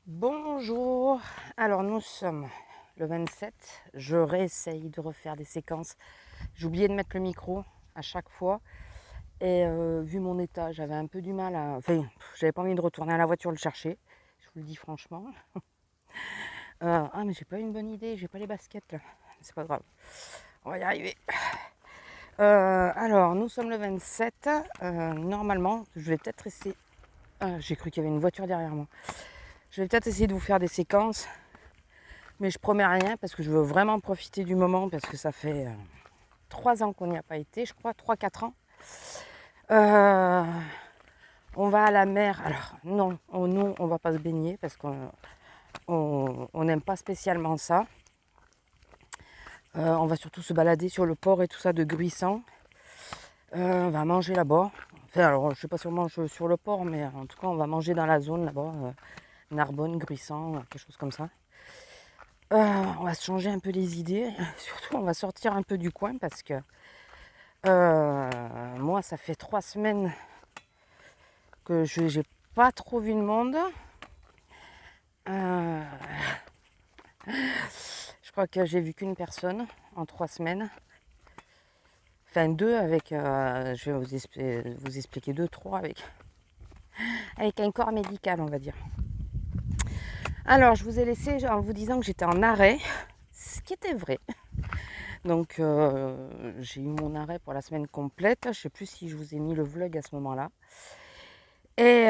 Bonjour, alors nous sommes le 27, je réessaye de refaire des séquences, j'ai oublié de mettre le micro à chaque fois et vu mon état j'avais un peu du mal à... Enfin, j'avais pas envie de retourner à la voiture le chercher, je vous le dis franchement. Ah mais j'ai pas une bonne idée, j'ai pas les baskets là, c'est pas grave, on va y arriver. Alors nous sommes le 27, normalement je vais peut-être essayer... Ah, j'ai cru qu'il y avait une voiture derrière moi. Je vais peut-être essayer de vous faire des séquences. Mais je promets rien parce que je veux vraiment profiter du moment parce que ça fait 3 ans qu'on n'y a pas été, je crois, 3-4 ans. On va à la mer. Alors non, nous on va pas se baigner parce qu'on n'aime pas spécialement ça. On va surtout se balader sur le port et tout ça de Gruissant. On va manger là-bas. Enfin, alors je sais pas si on mange sur le port, mais en tout cas on va manger dans la zone là-bas, Narbonne, Gruissant, quelque chose comme ça. On va se changer un peu les idées. Surtout, on va sortir un peu du coin parce que moi, ça fait 3 semaines que je n'ai pas trop vu de monde. Je crois que j'ai vu qu'une personne en 3 semaines. Enfin, 2 avec... je vais vous expliquer 2, 3 avec un corps médical, on va dire. Alors, je vous ai laissé en vous disant que j'étais en arrêt, ce qui était vrai. Donc j'ai eu mon arrêt pour la semaine complète. Je ne sais plus si je vous ai mis le vlog à ce moment-là. Et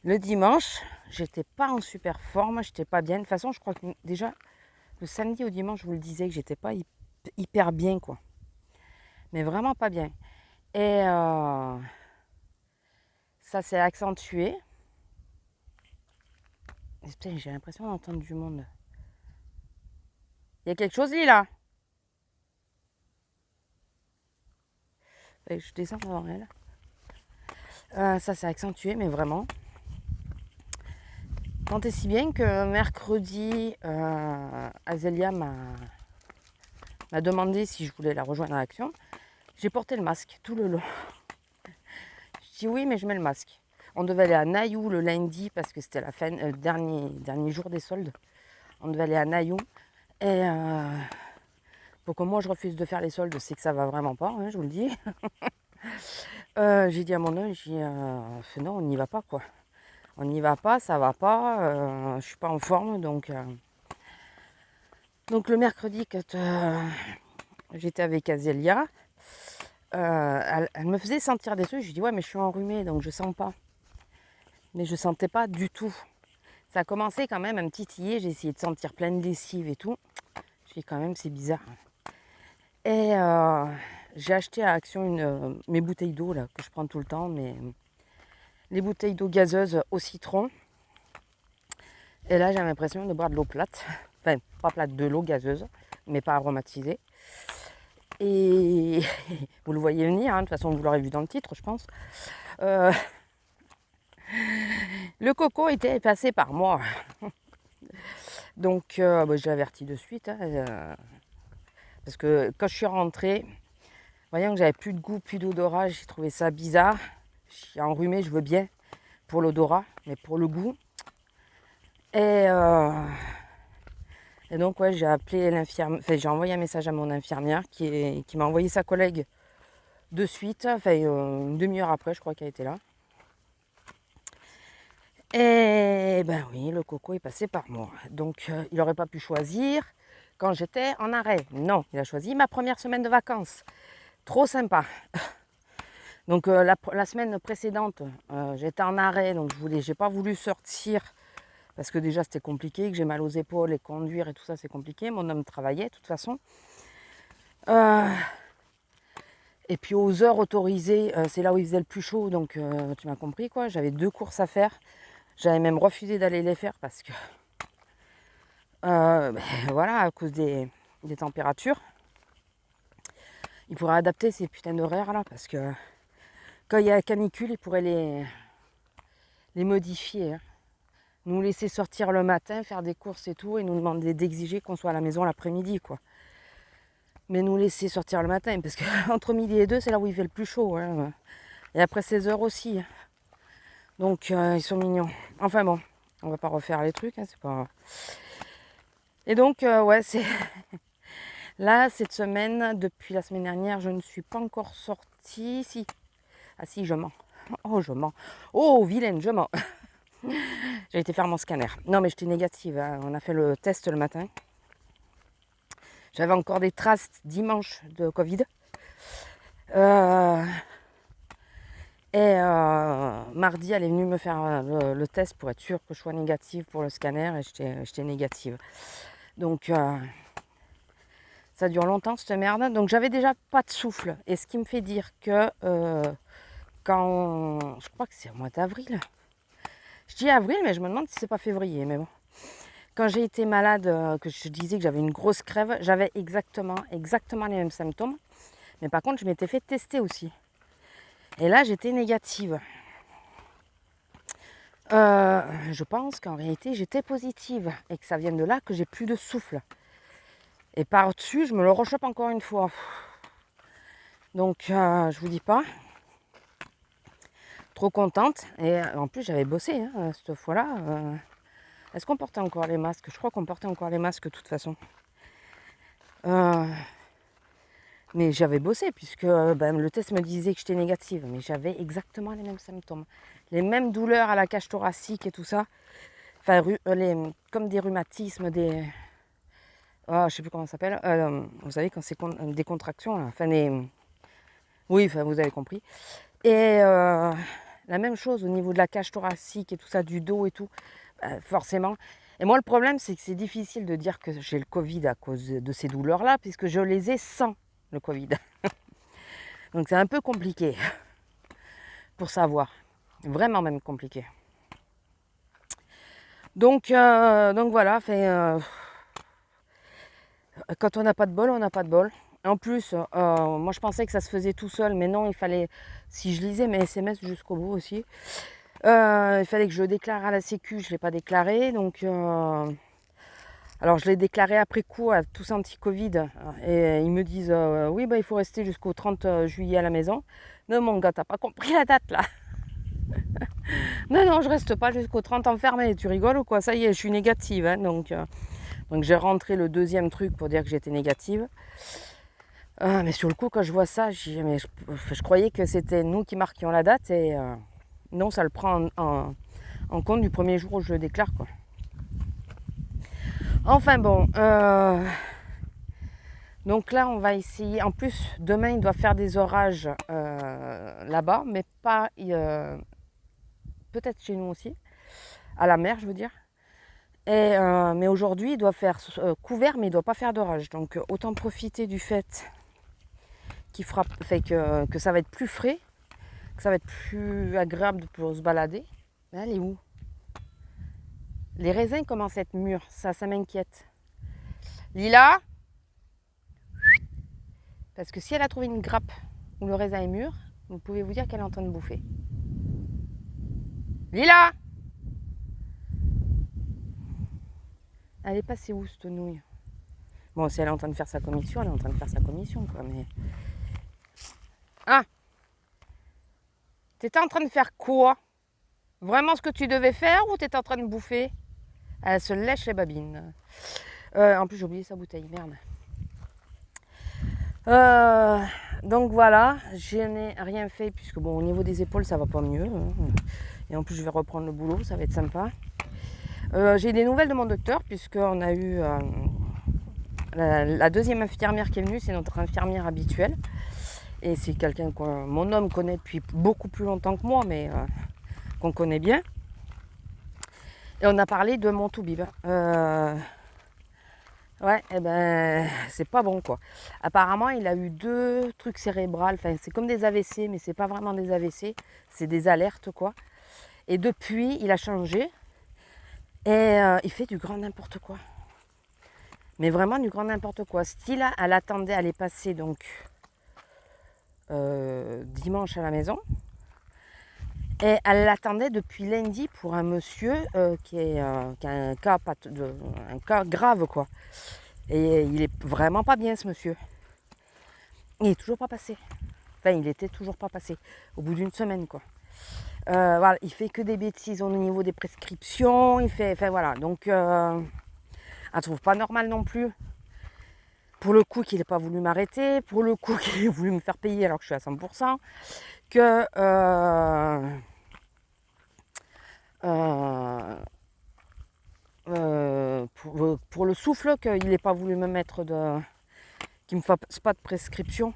le dimanche, j'étais pas en super forme, j'étais pas bien. De toute façon, je crois que déjà le samedi au dimanche, je vous le disais que j'étais pas hyper bien, quoi. Mais vraiment pas bien. Et ça s'est accentué. Et putain, j'ai l'impression d'entendre du monde. Il y a quelque chose là. Et je descends devant elle. Ça s'est accentué, mais vraiment. Tant et si bien que mercredi, Azélia m'a demandé si je voulais la rejoindre à l'action. J'ai porté le masque tout le long. Je dis oui, mais je mets le masque. On devait aller à Naïou le lundi parce que c'était la fin, dernier jour des soldes. On devait aller à Naïou. Et pour que moi je refuse de faire les soldes, c'est que ça va vraiment pas, hein, je vous le dis. J'ai dit à mon homme, non, on n'y va pas, quoi. On n'y va pas, ça va pas, je suis pas en forme, donc le mercredi, quand j'étais avec Azélia, elle me faisait sentir des trucs. Je lui dis ouais, mais je suis enrhumée, donc je sens pas. Mais je sentais pas du tout. Ça a commencé quand même à me titiller. J'ai essayé de sentir plein de lessive et tout. Je dis quand même, c'est bizarre. Et j'ai acheté à Action mes bouteilles d'eau là que je prends tout le temps, les bouteilles d'eau gazeuse au citron. Et là, j'ai l'impression de boire de l'eau plate. Enfin, pas plate, de l'eau gazeuse, mais pas aromatisée. Et vous le voyez venir, hein, de toute façon, vous l'aurez vu dans le titre, je pense. Le coco était passé par moi. Donc, j'ai averti de suite. Hein, parce que quand je suis rentrée, voyant que j'avais plus de goût, plus d'odorat, j'ai trouvé ça bizarre. Je suis enrhumée, je veux bien pour l'odorat, mais pour le goût. Et donc, ouais, j'ai appelé l'infirmière, enfin, j'ai envoyé un message à mon infirmière qui m'a envoyé sa collègue de suite, enfin, une demi-heure après, je crois qu'elle était là. Et ben oui, le coco est passé par moi. Donc, il n'aurait pas pu choisir quand j'étais en arrêt. Non, il a choisi ma première semaine de vacances. Trop sympa. Donc, la semaine précédente, j'étais en arrêt, donc j'ai pas voulu sortir parce que déjà c'était compliqué, que j'ai mal aux épaules et conduire et tout ça c'est compliqué. Mon homme travaillait de toute façon. Et puis aux heures autorisées, c'est là où il faisait le plus chaud, donc tu m'as compris quoi. J'avais 2 courses à faire. J'avais même refusé d'aller les faire parce que voilà, à cause des températures. Il pourrait adapter ces putains d'horaires là parce que quand il y a la canicule, il pourrait les modifier. Hein. Nous laisser sortir le matin, faire des courses et tout, et nous demander d'exiger qu'on soit à la maison l'après-midi, quoi. Mais nous laisser sortir le matin, parce qu'entre midi et 2, c'est là où il fait le plus chaud. Hein. Et après 16 heures aussi. Donc, ils sont mignons. Enfin bon, on va pas refaire les trucs, hein, c'est pas... Et donc, ouais, c'est... Là, cette semaine, depuis la semaine dernière, je ne suis pas encore sortie. Si. Ah si, je mens. Oh, je mens. Oh, vilaine, je mens. J'ai été faire mon scanner. Non, mais j'étais négative, hein. On a fait le test le matin. J'avais encore des traces dimanche de Covid. Mardi, elle est venue me faire le test pour être sûre que je sois négative pour le scanner et j'étais négative. Donc, ça dure longtemps cette merde. Donc, j'avais déjà pas de souffle. Et ce qui me fait dire que quand... Je crois que c'est au mois d'avril. Je dis avril, mais je me demande si c'est pas février. Mais bon. Quand j'ai été malade, que je disais que j'avais une grosse crève, j'avais exactement les mêmes symptômes. Mais par contre, je m'étais fait tester aussi. Et là, j'étais négative. Je pense qu'en réalité, j'étais positive. Et que ça vient de là que j'ai plus de souffle. Et par-dessus, je me le rechoppe encore une fois. Donc, je vous dis pas. Trop contente. Et en plus, j'avais bossé hein, cette fois-là. Est-ce qu'on portait encore les masques? Je crois qu'on portait encore les masques de toute façon. Mais j'avais bossé puisque le test me disait que j'étais négative. Mais j'avais exactement les mêmes symptômes. Les mêmes douleurs à la cage thoracique et tout ça. Enfin, comme des rhumatismes, des... Oh, je sais plus comment ça s'appelle. Vous savez, quand c'est des contractions. Là. Enfin, oui, enfin, vous avez compris. Et la même chose au niveau de la cage thoracique et tout ça, du dos et tout. Forcément. Et moi, le problème, c'est que c'est difficile de dire que j'ai le Covid à cause de ces douleurs-là, puisque je les ai sans le Covid. Donc, c'est un peu compliqué pour savoir. Vraiment même compliqué. Donc voilà. Quand on n'a pas de bol, on n'a pas de bol. En plus, moi, je pensais que ça se faisait tout seul, mais non, il fallait... Si je lisais mes SMS jusqu'au bout aussi... il fallait que je le déclare à la Sécu, je ne l'ai pas déclaré. Donc, alors je l'ai déclaré après coup à tous anti-Covid. Et ils me disent oui, il faut rester jusqu'au 30 juillet à la maison. Non, mon gars, t'as pas compris la date là. Non, je reste pas jusqu'au 30 enfermé. Tu rigoles ou quoi? Ça y est, je suis négative. Hein, donc j'ai rentré le deuxième truc pour dire que j'étais négative. Mais sur le coup, quand je vois ça, je croyais que c'était nous qui marquions la date et non, ça le prend en compte du premier jour où je le déclare, quoi. Enfin bon, donc là, on va essayer. En plus, demain, il doit faire des orages là-bas, mais pas peut-être chez nous aussi, à la mer, je veux dire. Mais aujourd'hui, il doit faire couvert, mais il ne doit pas faire d'orage. Donc, autant profiter du fait que ça va être plus frais, que ça va être plus agréable pour se balader. Mais elle est où? Les raisins commencent à être mûrs, ça m'inquiète. Lila? Parce que si elle a trouvé une grappe où le raisin est mûr, vous pouvez vous dire qu'elle est en train de bouffer. Lila? Elle est passée où cette nouille? Bon, si elle est en train de faire sa commission, elle est en train de faire sa commission, quoi, mais... Ah! T'étais en train de faire quoi? Vraiment ce que tu devais faire ou t'étais en train de bouffer? Elle se lèche les babines. En plus, j'ai oublié sa bouteille, merde. Donc voilà, je n'ai rien fait puisque bon, au niveau des épaules, ça va pas mieux. Hein. Et en plus, je vais reprendre le boulot, ça va être sympa. J'ai des nouvelles de mon docteur puisqu'on a eu la deuxième infirmière qui est venue, c'est notre infirmière habituelle. Et c'est quelqu'un que mon homme connaît depuis beaucoup plus longtemps que moi, mais qu'on connaît bien. Et on a parlé de mon toubib. Ouais, c'est pas bon quoi. Apparemment, il a eu 2 trucs cérébrales. Enfin, c'est comme des AVC, mais c'est pas vraiment des AVC. C'est des alertes quoi. Et depuis, il a changé. Et il fait du grand n'importe quoi. Mais vraiment du grand n'importe quoi. Style, elle attendait, elle est passée donc dimanche à la maison. Et elle l'attendait depuis lundi pour un monsieur qui a un cas grave quoi. Et il est vraiment pas bien ce monsieur. Il est toujours pas passé. Enfin, il était toujours pas passé. Au bout d'une semaine quoi. Voilà, il fait que des bêtises au niveau des prescriptions. Il fait, enfin voilà, donc elle trouve pas normal non plus. Pour le coup qu'il n'ait pas voulu m'arrêter, pour le coup qu'il ait voulu me faire payer alors que je suis à 100%, que pour le souffle, qu'il n'ait pas voulu me mettre qu'il me fasse pas de prescription,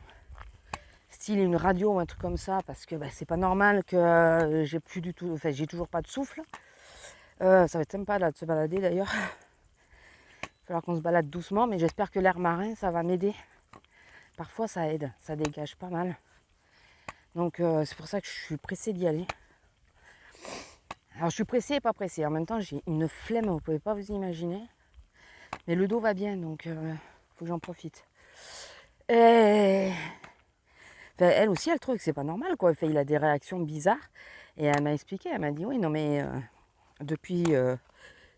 style une radio ou un truc comme ça, parce que c'est pas normal que j'ai plus du tout, enfin j'ai toujours pas de souffle. Ça va être sympa là de se balader d'ailleurs. Il va falloir qu'on se balade doucement, mais j'espère que l'air marin ça va m'aider. Parfois ça aide, ça dégage pas mal. Donc c'est pour ça que je suis pressée d'y aller. Alors je suis pressée et pas pressée. En même temps j'ai une flemme, vous pouvez pas vous imaginer. Mais le dos va bien, donc faut que j'en profite. Et enfin, elle aussi elle trouve que c'est pas normal quoi. Enfin, il a des réactions bizarres. Et elle m'a expliqué, elle m'a dit oui non mais depuis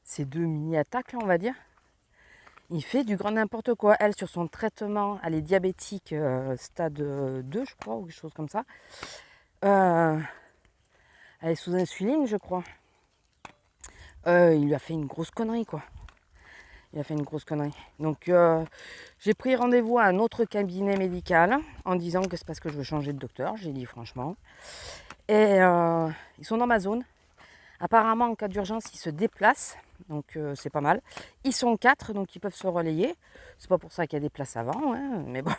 ces 2 mini-attaques là on va dire, il fait du grand n'importe quoi. Elle sur son traitement, elle est diabétique stade 2 je crois, ou quelque chose comme ça. Elle est sous insuline je crois. Il lui a fait une grosse connerie quoi. Il a fait une grosse connerie. Donc j'ai pris rendez-vous à un autre cabinet médical en disant que c'est parce que je veux changer de docteur. J'ai dit franchement. Et ils sont dans ma zone. Apparemment en cas d'urgence ils se déplacent. Donc c'est pas mal. Ils sont 4 donc ils peuvent se relayer. C'est pas pour ça qu'il y a des places avant. Hein, mais bon.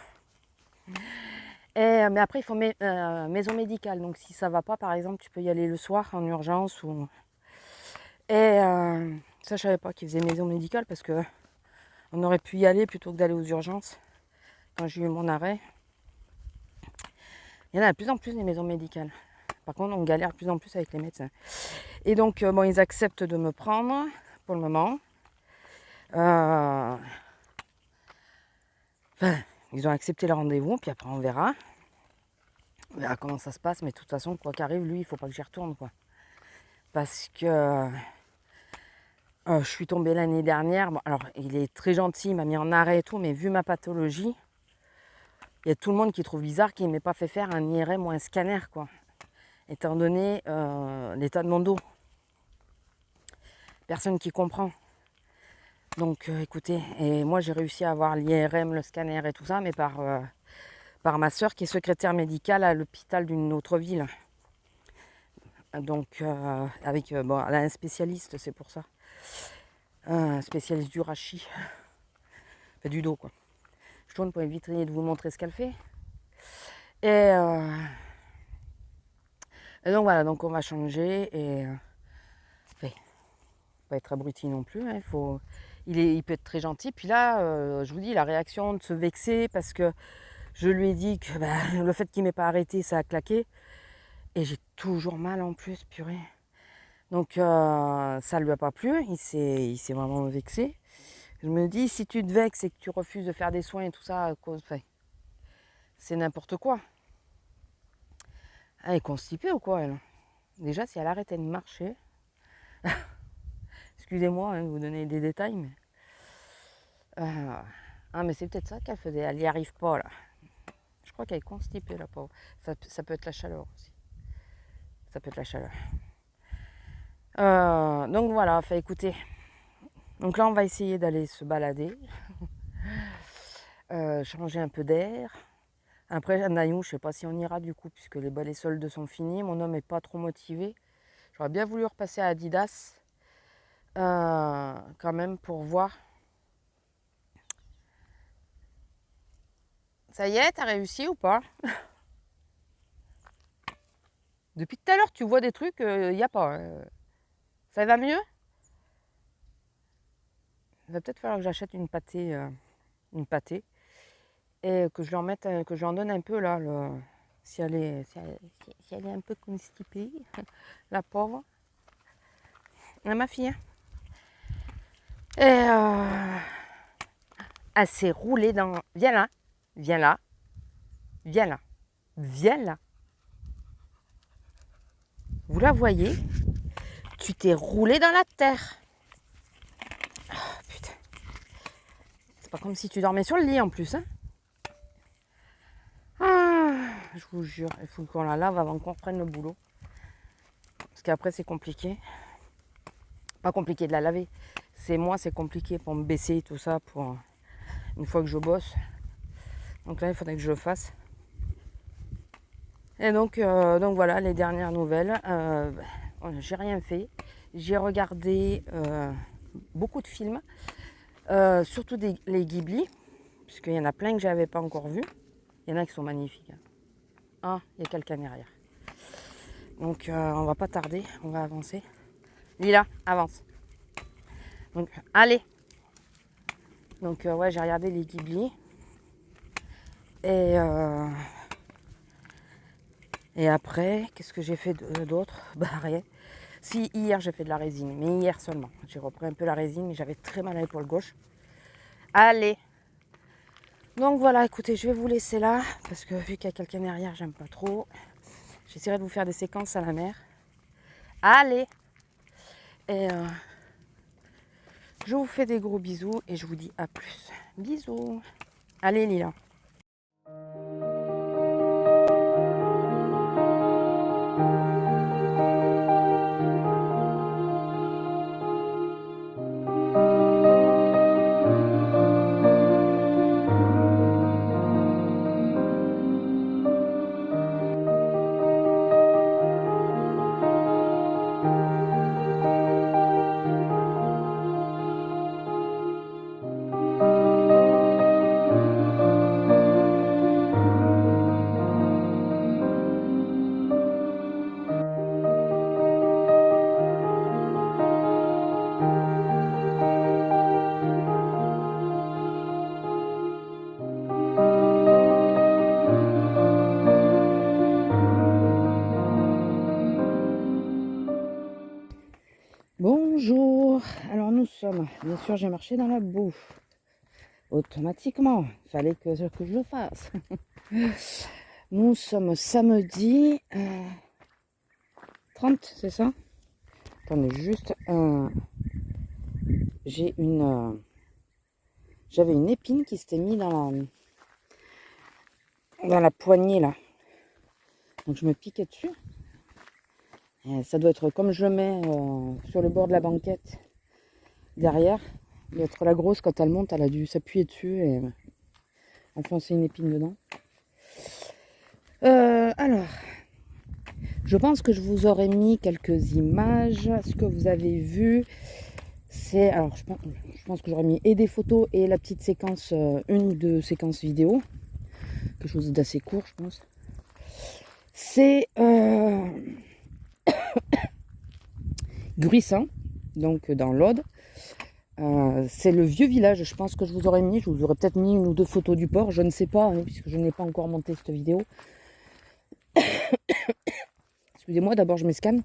Mais après il faut maison médicale. Donc si ça va pas par exemple tu peux y aller le soir en urgence. Et ça je savais pas qu'ils faisaient maison médicale parce que on aurait pu y aller plutôt que d'aller aux urgences quand j'ai eu mon arrêt. Il y en a de plus en plus des maisons médicales. Par contre, on galère de plus en plus avec les médecins. Et donc, bon, ils acceptent de me prendre pour le moment. Enfin, ils ont accepté le rendez-vous, puis après on verra. On verra comment ça se passe, mais de toute façon, quoi qu'arrive, lui, il faut pas que j'y retourne, quoi. Parce que je suis tombée l'année dernière. Bon, alors, il est très gentil, il m'a mis en arrêt et tout, mais vu ma pathologie, il y a tout le monde qui trouve bizarre qu'il ne m'ait pas fait faire un IRM ou un scanner, quoi. Étant donné l'état de mon dos. Personne qui comprend. Donc écoutez, et moi j'ai réussi à avoir l'IRM, le scanner et tout ça, mais par ma soeur qui est secrétaire médicale à l'hôpital d'une autre ville. Donc bon, elle a un spécialiste, c'est pour ça. Un spécialiste du rachis. Enfin du dos quoi. Je tourne pour éviter de vous montrer ce qu'elle fait. Et donc voilà, donc on va changer et pas être abruti non plus. Hein, il peut être très gentil. Puis là, je vous dis, la réaction de se vexer parce que je lui ai dit que le fait qu'il ne m'ait pas arrêté, ça a claqué. Et j'ai toujours mal en plus, purée. Donc ça ne lui a pas plu. Il s'est vraiment vexé. Je me dis, si tu te vexes et que tu refuses de faire des soins et tout ça, c'est n'importe quoi. Elle est constipée ou quoi, elle? Déjà, si elle arrêtait de marcher... Excusez-moi de vous donner des détails, mais... mais c'est peut-être ça qu'elle faisait. Elle n'y arrive pas, là. Je crois qu'elle est constipée, la pauvre. Ça peut être la chaleur aussi. Ça peut être la chaleur. Donc voilà, écoutez. Donc là, on va essayer d'aller se balader. Changer un peu d'air. Après, à Naïou, je ne sais pas si on ira du coup, puisque les soldes sont finis. Mon homme n'est pas trop motivé. J'aurais bien voulu repasser à Adidas. Quand même, pour voir. Ça y est, t'as réussi ou pas? Depuis tout à l'heure, tu vois des trucs, il n'y a pas. Ça va mieux? Il va peut-être falloir que j'achète une pâtée, et que je lui en mette, que je lui en donne un peu là, si elle est un peu constipée, la pauvre. Ma fille. Et elle s'est roulée dans. Viens là, viens là, viens là, viens là. Vous la voyez? Tu t'es roulée dans la terre. Oh, putain. C'est pas comme si tu dormais sur le lit en plus. Hein. Ah, je vous jure, il faut qu'on la lave avant qu'on reprenne le boulot. qu'après c'est compliqué. Pas compliqué de la laver. C'est compliqué pour me baisser tout ça pour une fois que je bosse. Donc là il faudrait que je le fasse. Et donc voilà les dernières nouvelles. J'ai rien fait. J'ai regardé beaucoup de films, surtout les Ghibli, puisqu'il y en a plein que je n'avais pas encore vus. Il y en a qui sont magnifiques. Ah, il y a quelqu'un derrière. Donc on va pas tarder, on va avancer. Lila, avance. Donc allez. Donc ouais, j'ai regardé les Ghibli. Et après, qu'est-ce que j'ai fait d'autre? Bah rien. Si, hier j'ai fait de la résine, mais hier seulement. J'ai repris un peu la résine, mais j'avais très mal à l'épaule gauche. Allez. Donc voilà, écoutez, je vais vous laisser là, parce que vu qu'il y a quelqu'un derrière, j'aime pas trop. J'essaierai de vous faire des séquences à la mer. Allez. Et je vous fais des gros bisous et je vous dis à plus. Bisous. Allez Lila. Bonjour, alors nous sommes, bien sûr j'ai marché dans la boue, automatiquement, fallait que je le fasse. Nous sommes samedi 30, c'est ça? Attendez juste, j'avais une épine qui s'était mise dans la poignée là, donc je me piquais dessus. Et ça doit être comme je le mets sur le bord de la banquette derrière. Il doit être la grosse, quand elle monte, elle a dû s'appuyer dessus et enfoncer une épine dedans. Alors, je pense que je vous aurais mis quelques images. Ce que vous avez vu, c'est... Alors, je pense que j'aurais mis et des photos et la petite séquence, une ou deux séquences vidéo. Quelque chose d'assez court, je pense. C'est... Gruissant, donc dans l'Aude. C'est le vieux village, je pense que je vous aurais mis, je vous aurais peut-être mis une ou deux photos du port, je ne sais pas, hein, puisque je n'ai pas encore monté cette vidéo. Excusez-moi, d'abord je m'escanne.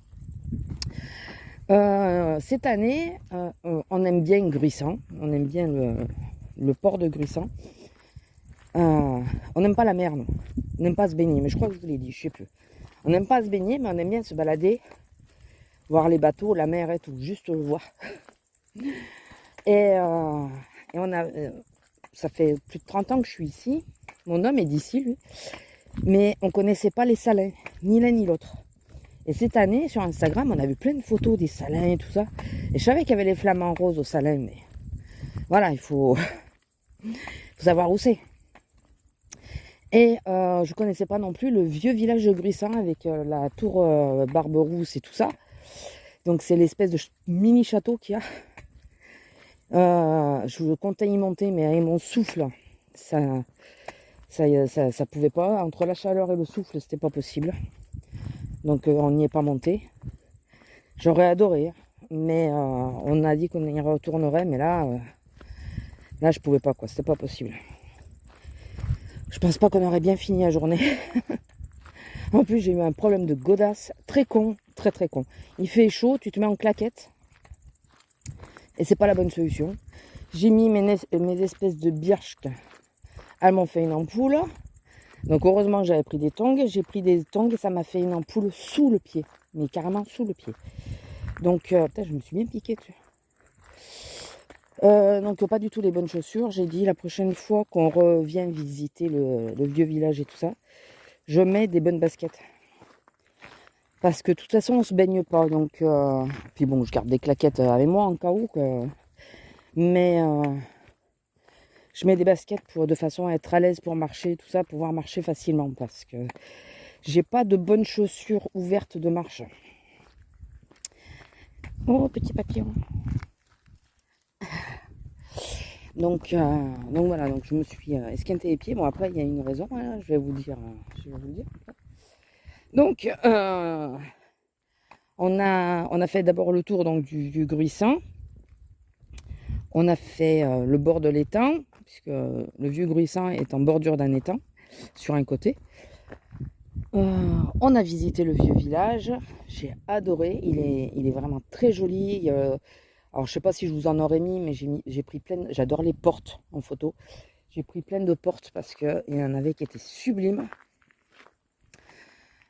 Cette année, on aime bien Gruissant, on aime bien le port de Gruissant. On n'aime pas la mer, non. On n'aime pas se baigner, mais je crois que je vous l'ai dit, je sais plus. On n'aime pas se baigner, mais on aime bien se balader, voir les bateaux, la mer et tout, juste le voir. Et on a, ça fait plus de 30 ans que je suis ici. Mon homme est d'ici, lui. Mais on ne connaissait pas les salins, ni l'un ni l'autre. Et cette année, sur Instagram, on a vu plein de photos des salins et tout ça. Et je savais qu'il y avait les flamants roses au salin, mais voilà, il faut savoir où c'est. Et je ne connaissais pas non plus le vieux village de Gruissant avec la tour Barberousse et tout ça. Donc c'est l'espèce de mini château qu'il y a. Je comptais y monter, mais avec mon souffle, ça pouvait pas. Entre la chaleur et le souffle, c'était pas possible. Donc on n'y est pas monté. J'aurais adoré, mais on a dit qu'on y retournerait, mais là je pouvais pas, quoi. C'était pas possible. Je pense pas qu'on aurait bien fini la journée. En plus, j'ai eu un problème de godasse, très con, très très con. Il fait chaud, tu te mets en claquette. Et c'est pas la bonne solution. J'ai mis mes espèces de birches. Elles m'ont fait une ampoule. Donc heureusement que j'avais pris des tongs. J'ai pris des tongs et ça m'a fait une ampoule sous le pied. Mais carrément sous le pied. Donc putain, je me suis bien piqué dessus. Donc pas du tout les bonnes chaussures. J'ai dit la prochaine fois qu'on revient visiter le vieux village et tout ça, je mets des bonnes baskets. Parce que de toute façon, on se baigne pas. Donc, puis bon, je garde des claquettes avec moi en cas où. Mais je mets des baskets de façon à être à l'aise pour marcher, tout ça, pouvoir marcher facilement. Parce que j'ai pas de bonnes chaussures ouvertes de marche. Oh, petit papillon. Donc voilà, donc je me suis esquinté les pieds. Bon, après, il y a une raison, hein, je vais vous le dire. Donc, on a fait d'abord le tour donc, du Gruissant. On a fait le bord de l'étang, puisque le vieux Gruissant est en bordure d'un étang, sur un côté. On a visité le vieux village. J'ai adoré. Il est vraiment très joli. Alors, je sais pas si je vous en aurais mis, mais j'ai pris plein. J'adore les portes en photo. J'ai pris plein de portes parce qu'il y en avait qui étaient sublimes.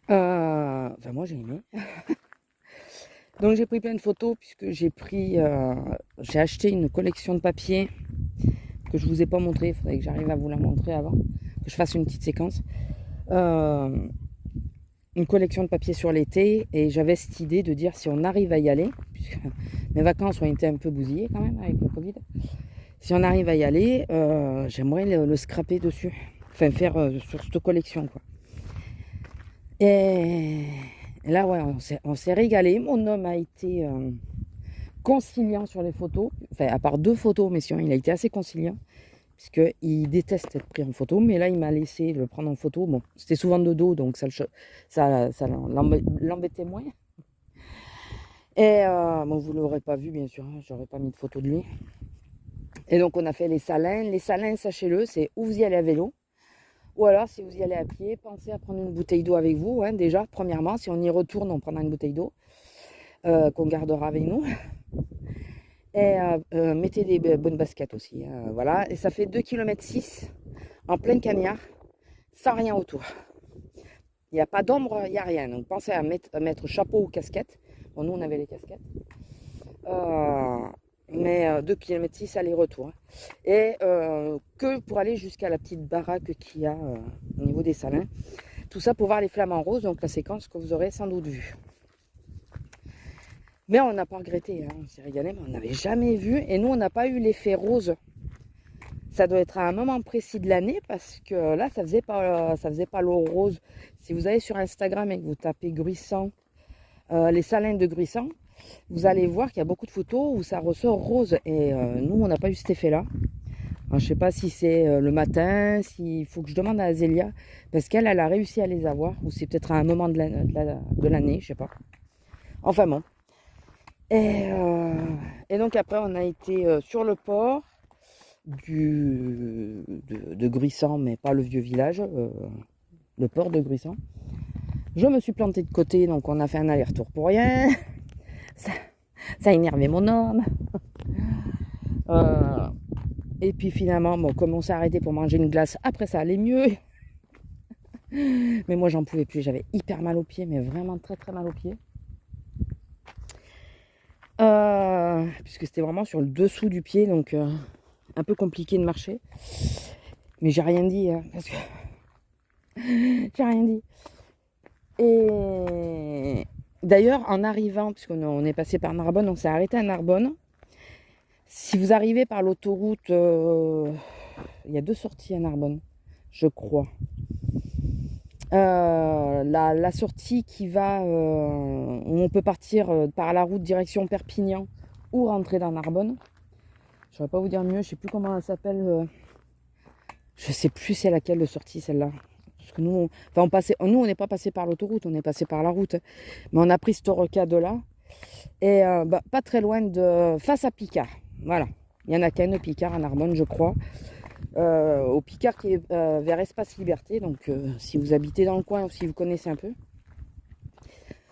Enfin, moi, j'ai aimé. Donc, j'ai pris plein de photos puisque j'ai acheté une collection de papier que je vous ai pas montré. Il faudrait que j'arrive à vous la montrer avant, que je fasse une petite séquence. Une collection de papier sur l'été et j'avais cette idée de dire si on arrive à y aller, puisque mes vacances ont été un peu bousillées quand même avec le Covid, si on arrive à y aller, j'aimerais le scraper dessus, enfin faire sur cette collection quoi. Et là ouais, on s'est régalé. Mon homme a été conciliant sur les photos, enfin à part 2 photos, mais sinon il a été assez conciliant. Puisqu'il déteste être pris en photo, mais là il m'a laissé le prendre en photo. Bon, c'était souvent de dos, donc ça l'embêtait moins. Et bon, vous ne l'aurez pas vu, bien sûr, hein, j'aurais pas mis de photo de lui. Et donc on a fait les Salins. Les Salins, sachez-le, c'est où vous y allez à vélo, ou alors si vous y allez à pied, pensez à prendre une bouteille d'eau avec vous. Hein, déjà, premièrement, si on y retourne, on prendra une bouteille d'eau qu'on gardera avec nous. Et mettez des bonnes baskets aussi. Voilà. Et ça fait 2,6 km en plein cagnard, sans rien autour. Il n'y a pas d'ombre, il n'y a rien. Donc pensez à mettre chapeau ou casquette. Bon, nous on avait les casquettes. Mais 2,6 km aller-retour. Hein. Et que pour aller jusqu'à la petite baraque qu'il y a au niveau des Salins. Tout ça pour voir les flamants roses, donc la séquence que vous aurez sans doute vue. Mais on n'a pas regretté, hein. On s'est régalé, mais on n'avait jamais vu. Et nous, on n'a pas eu l'effet rose. Ça doit être à un moment précis de l'année parce que là, ça faisait pas l'eau rose. Si vous allez sur Instagram et que vous tapez Gruissant, les Salins de Gruissant, vous allez voir qu'il y a beaucoup de photos où ça ressort rose. Et nous, on n'a pas eu cet effet-là. Je ne sais pas si c'est le matin, s'il faut que je demande à Azélia, parce qu'elle a réussi à les avoir, ou c'est peut-être à un moment de l'année, je ne sais pas. Enfin bon. Et donc après, on a été sur le port de Gruissant, mais pas le vieux village, le port de Gruissant. Je me suis plantée de côté, donc on a fait un aller-retour pour rien. Ça a énervé mon homme. Et puis finalement, bon, comme on s'est arrêté pour manger une glace, après ça allait mieux. Mais moi, j'en pouvais plus. J'avais hyper mal aux pieds, mais vraiment très très mal aux pieds. Puisque c'était vraiment sur le dessous du pied, donc un peu compliqué de marcher. Mais j'ai rien dit, hein, parce que j'ai rien dit. Et d'ailleurs, en arrivant, puisqu'on est passé par Narbonne, on s'est arrêté à Narbonne. Si vous arrivez par l'autoroute, il y a 2 sorties à Narbonne, je crois. La sortie qui va, où on peut partir par la route direction Perpignan ou rentrer dans Narbonne. Je ne saurais pas vous dire mieux, je ne sais plus comment elle s'appelle. Je ne sais plus c'est laquelle de sortie celle-là. Parce que nous, on n'est pas passé par l'autoroute, on est passé par la route. Mais on a pris cette rocade-là. Et pas très loin face à Picard. Voilà. Il y en a qu'un de Picard à Narbonne, je crois. Au Picard qui est vers Espace Liberté, donc si vous habitez dans le coin ou si vous connaissez un peu.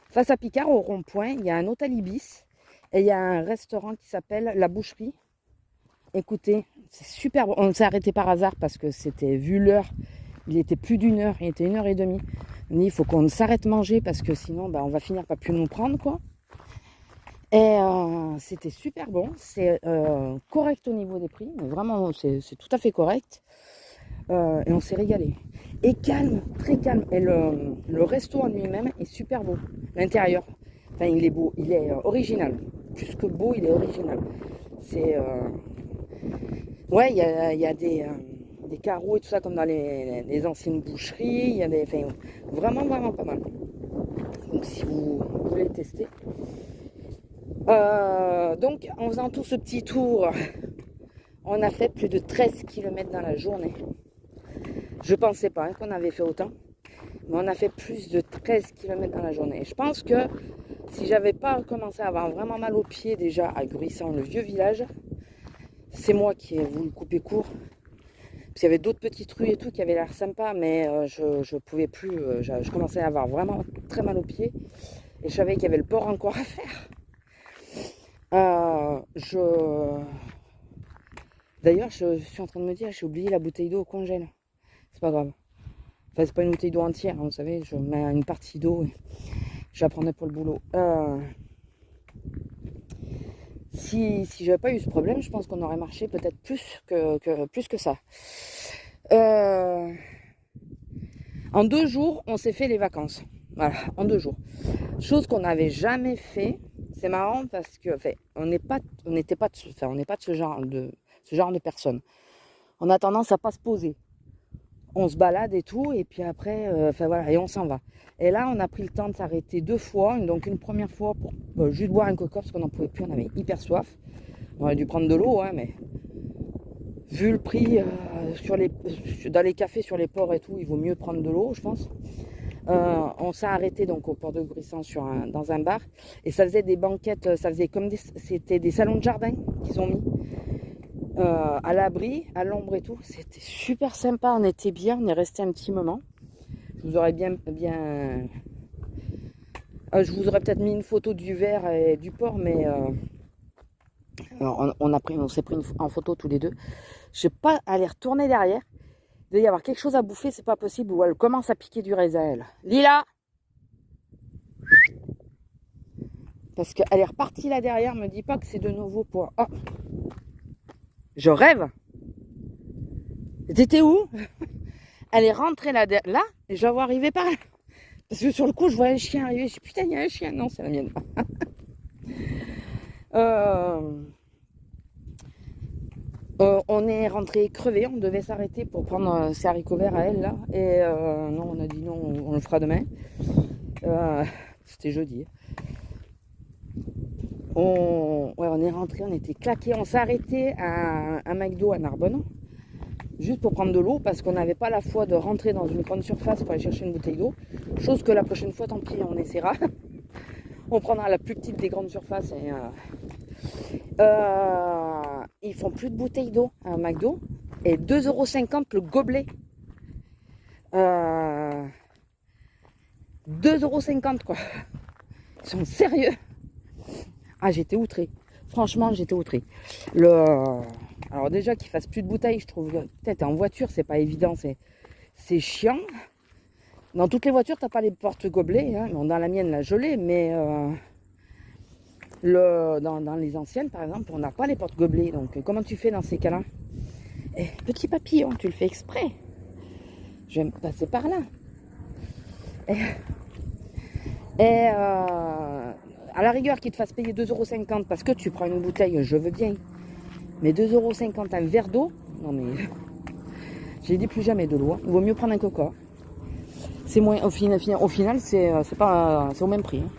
Face à Picard, au rond-point, il y a un hôtel Ibis et il y a un restaurant qui s'appelle La Boucherie. Écoutez, c'est super bon. On s'est arrêté par hasard parce que c'était, vu l'heure, il était plus d'1 heure, il était 1h30. On dit il faut qu'on s'arrête manger parce que sinon on va finir par plus nous prendre quoi. Et c'était super bon, c'est correct au niveau des prix, mais vraiment c'est tout à fait correct. Et on s'est régalé. Et calme, très calme. Et le resto en lui-même est super beau. L'intérieur, enfin il est beau, il est original. Plus que beau, il est original. C'est... Ouais, il y a des carreaux et tout ça comme dans les anciennes boucheries. Il y a des... Enfin, vraiment, vraiment pas mal. Donc si vous voulez tester. Donc en faisant tout ce petit tour, on a fait plus de 13 km dans la journée. Je pensais pas qu'on avait fait autant, mais on a fait plus de 13 km dans la journée. Et je pense que si j'avais pas commencé à avoir vraiment mal aux pieds déjà à Gruissant, le vieux village, c'est moi qui ai voulu couper court. Parce qu'il y avait d'autres petites rues et tout qui avaient l'air sympa, mais je pouvais plus. Je commençais à avoir vraiment très mal aux pieds. Et je savais qu'il y avait le port encore à faire. D'ailleurs, je suis en train de me dire, j'ai oublié la bouteille d'eau au congèle. C'est pas grave. Enfin, c'est pas une bouteille d'eau entière, hein, vous savez, je mets une partie d'eau et je la prendrai pour le boulot. Si j'avais pas eu ce problème, je pense qu'on aurait marché peut-être plus que ça. En 2 jours, on s'est fait les vacances. Voilà, en 2 jours. Chose qu'on n'avait jamais fait. C'est marrant parce que, enfin, on n'est pas de ce genre de personne. On a tendance à pas se poser. On se balade et tout, et puis après, enfin voilà, et on s'en va. Et là, on a pris le temps de s'arrêter 2 fois. Donc une première fois pour juste boire un coca parce qu'on n'en pouvait plus, on avait hyper soif. On aurait dû prendre de l'eau, hein, mais vu le prix dans les cafés sur les ports et tout, il vaut mieux prendre de l'eau, je pense. On s'est arrêté donc au port de Gruissant dans un bar, et ça faisait des banquettes, ça faisait comme c'était des salons de jardin qu'ils ont mis. À l'abri, à l'ombre et tout, c'était super sympa, on était bien, on est resté un petit moment. Je vous aurais je vous aurais peut-être mis une photo du verre et du port, mais on s'est pris en photo tous les deux. Je sais pas aller retourner derrière. Il doit y avoir quelque chose à bouffer, c'est pas possible, ou elle commence à piquer du raisin, elle. Lila! Parce qu'elle est repartie là derrière, me dis pas que c'est de nouveau pour... Oh! Je rêve! T'étais où? Elle est rentrée là, et je la vois arriver par là. Parce que sur le coup, je vois un chien arriver. Je dis putain, il y a un chien. Non, c'est la mienne. On est rentré crevé. On devait s'arrêter pour prendre ses haricots verts à elle là. Et non, on a dit non, on le fera demain. C'était jeudi. On est rentré, on était claqués. On s'est arrêté à un McDo à Narbonne. Juste pour prendre de l'eau, parce qu'on n'avait pas la foi de rentrer dans une grande surface pour aller chercher une bouteille d'eau. Chose que la prochaine fois, tant pis, on essaiera. On prendra la plus petite des grandes surfaces. Et, ils font plus de bouteilles d'eau à un McDo. Et 2,50 € le gobelet. 2,50 € quoi. Ils sont sérieux. Ah, j'étais outrée. Franchement, j'étais outrée. Alors déjà qu'ils fassent plus de bouteilles, je trouve, peut-être en voiture, c'est pas évident, c'est chiant. Dans toutes les voitures, t'as pas les porte-gobelets, hein. Bon, dans la mienne, là, je l'ai, mais dans les anciennes, par exemple, on n'a pas les porte-gobelets. Donc, comment tu fais dans ces cas-là? Petit papillon, tu le fais exprès. Je vais me passer par là. À la rigueur, qu'ils te fassent payer 2,50 € parce que tu prends une bouteille, je veux bien. Mais 2,50 € un verre d'eau, non mais... J'ai dit plus jamais de l'eau. Il vaut mieux prendre un coca. C'est moins... Au final, c'est au même prix. Hein.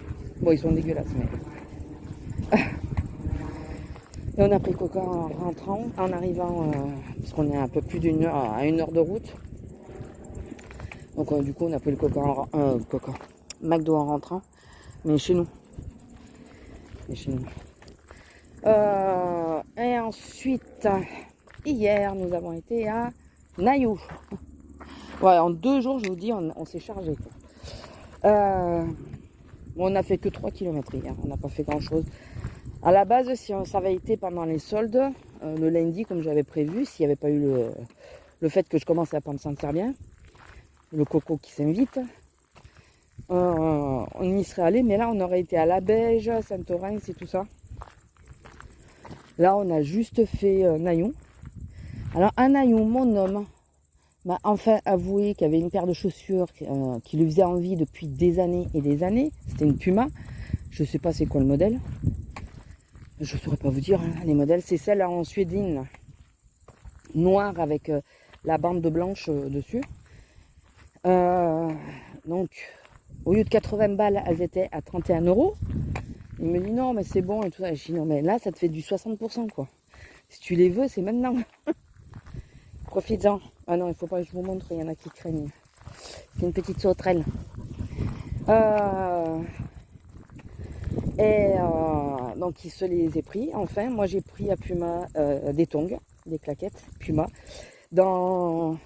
Bon, ils sont dégueulasses, mais... Et on a pris coca en rentrant, en arrivant, parce qu'on est à un peu plus d'une heure, à 1 heure de route. Donc du coup, on a pris le coca McDo en rentrant. Mais chez nous. Et ensuite, hier, nous avons été à Naïou. Ouais, en 2 jours, je vous dis, on s'est chargé. On n'a fait que 3 km hier, on n'a pas fait grand chose. À la base, si ça avait été pendant les soldes, le lundi, comme j'avais prévu, s'il n'y avait pas eu le fait que je commençais à pas me sentir bien, le coco qui s'invite, on y serait allé, mais là, on aurait été à La Beige, Saint-Orens et tout ça. Là, on a juste fait Naïou. Alors, à Naïou, mon homme, m'a enfin avoué qu'il y avait une paire de chaussures qui lui faisait envie depuis des années et des années. C'était une Puma. Je sais pas c'est quoi le modèle. Je saurais pas vous dire, hein, les modèles. C'est celle en suédine, noire avec la bande de blanche dessus. Donc, au lieu de 80 balles, elles étaient à 31 €. Il me dit non, mais c'est bon et tout ça. Je dis non, mais là, ça te fait du 60%, quoi. Si tu les veux, c'est maintenant. Profites-en. Ah non, il faut pas que je vous montre, il y en a qui craignent. C'est une petite sauterelle. Donc, il se les ai pris. Enfin, moi, j'ai pris à Puma des tongs, des claquettes Puma, en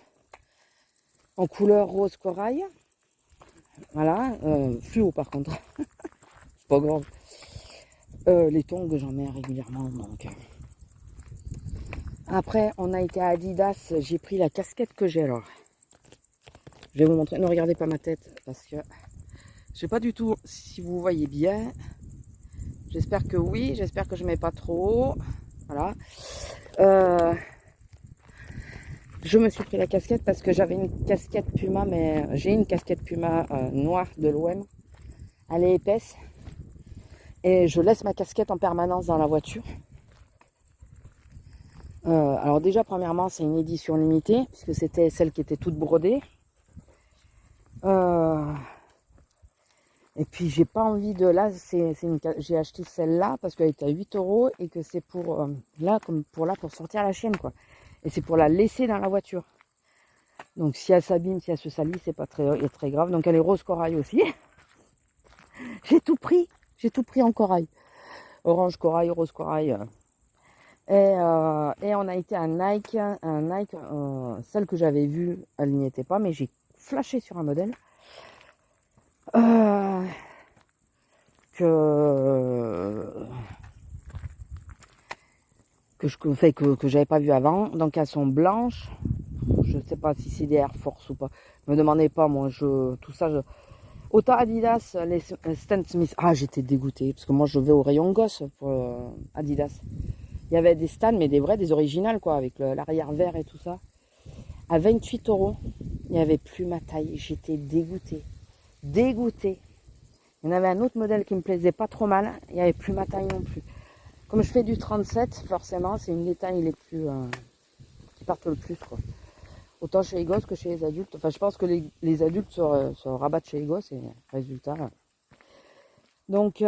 couleur rose corail. Voilà, fluo par contre. C'est pas grave. Les tongs, j'en mets régulièrement. Donc. Après, on a été à Adidas. J'ai pris la casquette que j'ai alors. Je vais vous montrer. Ne regardez pas ma tête parce que je sais pas du tout si vous voyez bien. J'espère que oui. J'espère que je mets pas trop haut. Voilà. Je me suis pris la casquette parce que j'avais une casquette Puma, mais j'ai une casquette Puma noire de l'OM. Elle est épaisse. Et je laisse ma casquette en permanence dans la voiture. Alors déjà, premièrement, c'est une édition limitée, puisque c'était celle qui était toute brodée. Et puis, j'ai pas envie de... Là, j'ai acheté celle-là parce qu'elle était à 8 € et que c'est pour... pour sortir la chienne, quoi. Et c'est pour la laisser dans la voiture. Donc, si elle s'abîme, si elle se salit, c'est pas très grave. Donc, elle est rose corail aussi. J'ai tout pris en corail. Orange corail, rose corail. Et on a été à Nike, celle que j'avais vue, elle n'y était pas, mais j'ai flashé sur un modèle que j'avais pas vu avant. Donc elles sont blanches. Je sais pas si c'est des Air Force ou pas. Me demandez pas, moi tout ça. Autant Adidas, les Stan Smith. Ah, j'étais dégoûtée parce que moi je vais au rayon gosse pour Adidas. Il y avait des Stan, mais des vrais, des originales, quoi, avec l'arrière vert et tout ça. À 28 €, il n'y avait plus ma taille. J'étais dégoûtée. Dégoûtée. Il y en avait un autre modèle qui me plaisait pas trop mal. Il n'y avait plus ma taille non plus. Comme je fais du 37, forcément, c'est une des tailles les plus... qui partent le plus, quoi. Autant chez les gosses que chez les adultes. Enfin, je pense que les adultes se rabattent chez les gosses et résultat. Donc,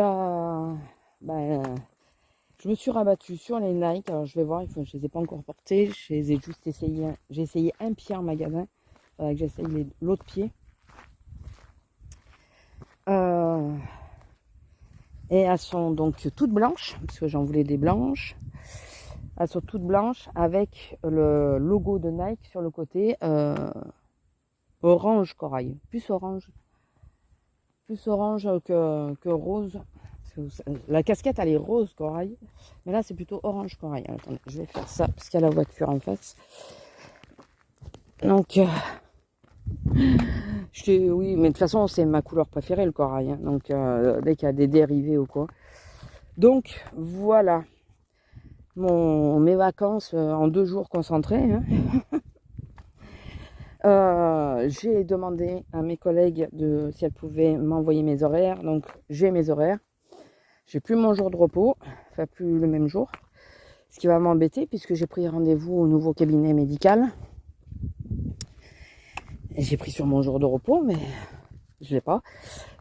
je me suis rabattue sur les Nike. Alors, je vais voir, je ne les ai pas encore portés. Je les ai juste essayé. J'ai essayé un pied en magasin. Que j'essaye l'autre pied. Et elles sont donc toutes blanches, parce que j'en voulais des blanches. Elles sont toutes blanches avec le logo de Nike sur le côté. Orange corail. Plus orange que rose. La casquette, elle est rose corail. Mais là, c'est plutôt orange corail. Attendez, je vais faire ça, parce qu'il y a la voiture en face. Donc, oui, mais de toute façon, c'est ma couleur préférée, le corail. Hein. Donc, dès qu'il y a des dérivés ou quoi. Donc, voilà. Mes vacances en 2 jours concentrés. Hein. J'ai demandé à mes collègues si elles pouvaient m'envoyer mes horaires. Donc, j'ai mes horaires. J'ai plus mon jour de repos, enfin plus le même jour. Ce qui va m'embêter puisque j'ai pris rendez-vous au nouveau cabinet médical. Et j'ai pris sur mon jour de repos, mais je l'ai pas.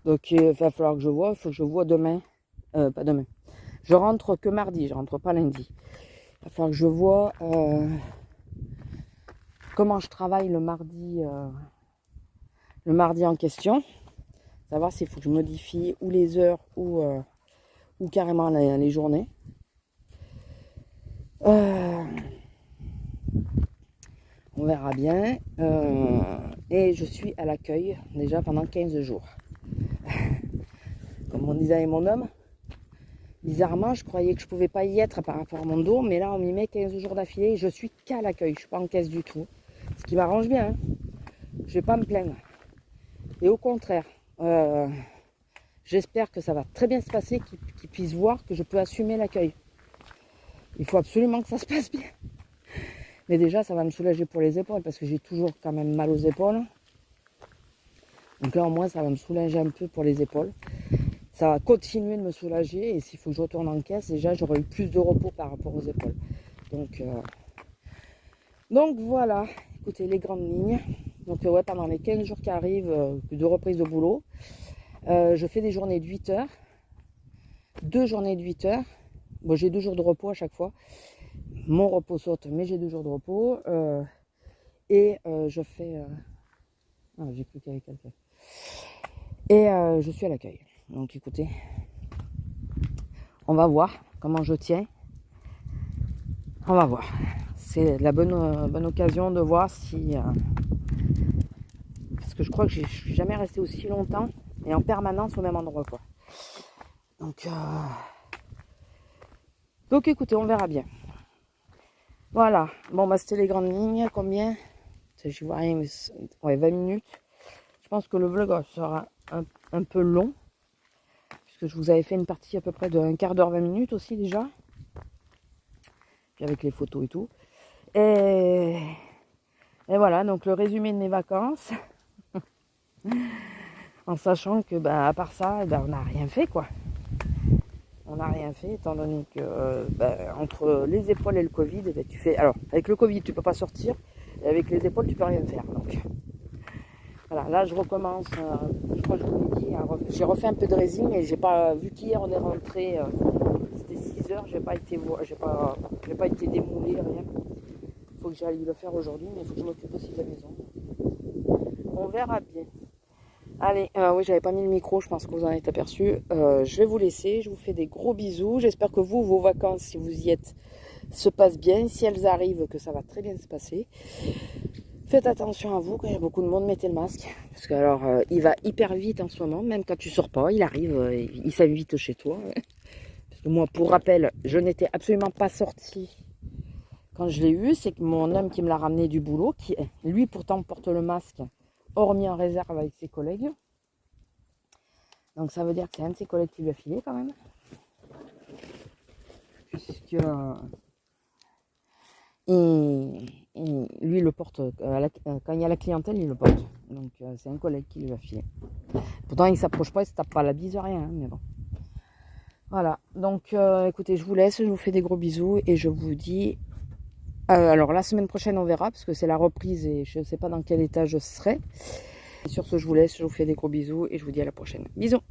Donc il va falloir que je vois. Il faut que je vois demain. Pas demain. Je rentre que mardi, je rentre pas lundi. Il va falloir que je vois comment je travaille le mardi en question. Savoir s'il faut que je modifie ou les heures ou carrément les journées. On verra bien. Et je suis à l'accueil déjà pendant 15 jours. Comme on disait avec mon homme, bizarrement, je croyais que je pouvais pas y être par rapport à mon dos, mais là, on m'y met 15 jours d'affilée et je suis qu'à l'accueil. Je suis pas en caisse du tout. Ce qui m'arrange bien. Hein. Je vais pas me plaindre. Et au contraire, j'espère que ça va très bien se passer, qu'ils puissent voir que je peux assumer l'accueil. Il faut absolument que ça se passe bien. Mais déjà, ça va me soulager pour les épaules parce que j'ai toujours quand même mal aux épaules. Donc là, au moins, ça va me soulager un peu pour les épaules. Ça va continuer de me soulager. Et s'il faut que je retourne en caisse, déjà, j'aurai eu plus de repos par rapport aux épaules. Donc voilà, écoutez, les grandes lignes. Donc ouais, pendant les 15 jours qui arrivent, de reprise de boulot, je fais des journées de 8 heures. 2 journées de 8 heures. Bon, j'ai 2 jours de repos à chaque fois. Mon repos saute, mais j'ai 2 jours de repos. Je fais... Ah, j'ai cru qu'il y avait quelqu'un. Et je suis à l'accueil. Donc écoutez, on va voir comment je tiens. On va voir. C'est la bonne occasion de voir si... parce que je crois que je suis jamais restée aussi longtemps et en permanence au même endroit, quoi. Donc écoutez, on verra bien. Voilà. Bon, bah c'était les grandes lignes. Combien? Je vois rien. Ouais, 20 minutes. Je pense que le vlog sera un peu long. Puisque je vous avais fait une partie à peu près d'un quart d'heure, 20 minutes aussi déjà. Puis avec les photos et tout. Et voilà, donc le résumé de mes vacances. En sachant que, bah, à part ça, on n'a rien fait, quoi. On n'a rien fait, étant donné que, entre les épaules et le Covid, tu fais... Alors, avec le Covid, tu peux pas sortir. Et avec les épaules, tu peux rien faire. Donc, voilà, là, je recommence. Je crois que je vous l'ai dit. J'ai refait un peu de résine, mais j'ai pas... Vu qu'hier, on est rentré... C'était 6 heures, j'ai pas été démoulé, rien. Il faut que j'aille le faire aujourd'hui, mais il faut que je m'occupe aussi de la maison. On verra bien. Allez, oui, j'avais pas mis le micro, je pense que vous en êtes aperçu. Je vais vous laisser, je vous fais des gros bisous. J'espère que vous, vos vacances, si vous y êtes, se passent bien. Si elles arrivent, que ça va très bien se passer. Faites attention à vous, quand il y a beaucoup de monde, mettez le masque. Parce que alors, il va hyper vite en ce moment, même quand tu sors pas, il arrive, il s'invite chez toi. Parce que moi, pour rappel, je n'étais absolument pas sortie quand je l'ai eu. C'est que mon homme qui me l'a ramené du boulot, qui lui pourtant porte le masque, hormis en réserve avec ses collègues. Donc ça veut dire que c'est un de ses collègues qui lui a filé quand même. Puisque lui le porte, quand il y a la clientèle, il le porte. Donc c'est un collègue qui lui a filé. Pourtant il ne s'approche pas, il ne se tape pas la bise, rien, hein, mais bon. Voilà, donc écoutez, je vous laisse, je vous fais des gros bisous et je vous dis... alors la semaine prochaine on verra, parce que c'est la reprise et je ne sais pas dans quel état je serai. Et sur ce, je vous laisse, je vous fais des gros bisous et je vous dis à la prochaine. Bisous!